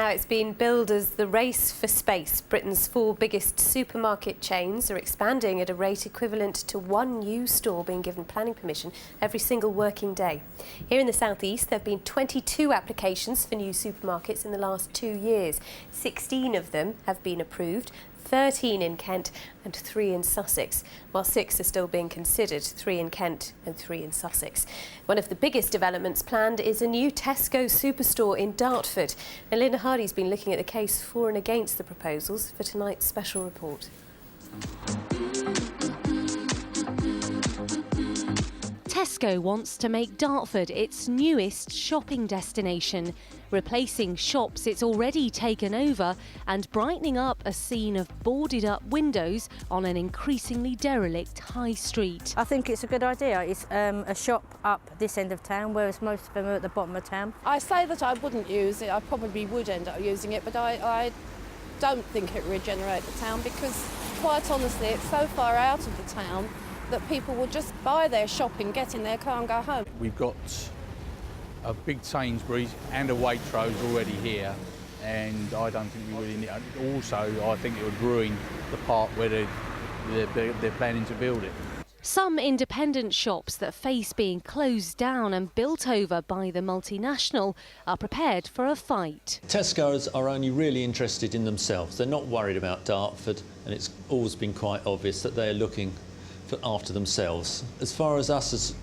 Now it's been billed as the race for space. Britain's four biggest supermarket chains are expanding at a rate equivalent to one new store being given planning permission every single working day. Here in the southeast, there have been 22 applications for new supermarkets in the last 2 years. 16 of them have been approved, 13 in Kent and 3 in Sussex, while 6 are still being considered, 3 in Kent and 3 in Sussex. One of the biggest developments planned is a new Tesco superstore in Dartford. And Linda Hardy's been looking at the case for and against the proposals for tonight's special report. Tesco wants to make Dartford its newest shopping destination, replacing shops it's already taken over and brightening up a scene of boarded up windows on an increasingly derelict high street. I think it's a good idea. It's a shop up this end of town, whereas most of them are at the bottom of town. I say that I wouldn't use it, I probably would end up using it, but I don't think it would regenerate the town because, quite honestly, it's so far out of the town that people will just buy their shopping, get in their car and go home. We've got a big Sainsbury's and a Waitrose already here, and I don't think we really need it. Also, I think it would ruin the part where they're planning to build it. Some independent shops that face being closed down and built over by the multinational are prepared for a fight. Tesco's are only really interested in themselves. They're not worried about Dartford, and it's always been quite obvious that they're looking after themselves. As far as us as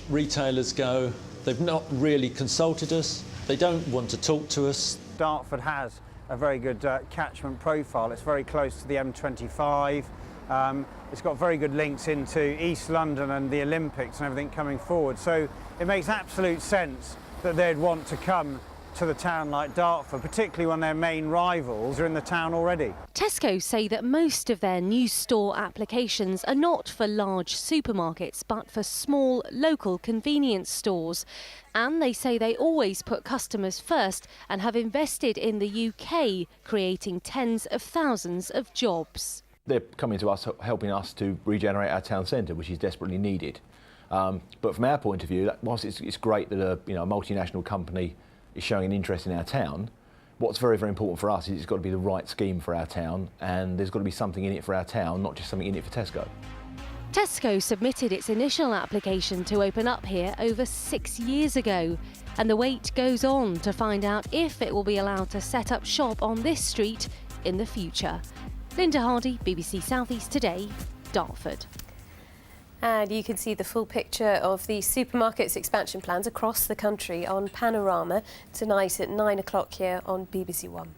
retailers go, they've not really consulted us. They don't want to talk to us. Dartford has a very good catchment profile. It's very close to the M25. It's got very good links into East London and the Olympics and everything coming forward. So it makes absolute sense that they'd want to come to the town like Dartford, particularly when their main rivals are in the town already. Tesco say that most of their new store applications are not for large supermarkets but for small local convenience stores. And they say they always put customers first and have invested in the UK, creating tens of thousands of jobs. They're coming to us, helping us to regenerate our town centre, which is desperately needed. But from our point of view, whilst it's great that a multinational company is showing an interest in our town, what's very, very important for us is it's got to be the right scheme for our town, and there's got to be something in it for our town, not just something in it for Tesco. Tesco submitted its initial application to open up here over 6 years ago, and the wait goes on to find out if it will be allowed to set up shop on this street in the future. Linda Hardy, BBC South East Today, Dartford. And you can see the full picture of the supermarket's expansion plans across the country on Panorama tonight at 9 o'clock here on BBC One.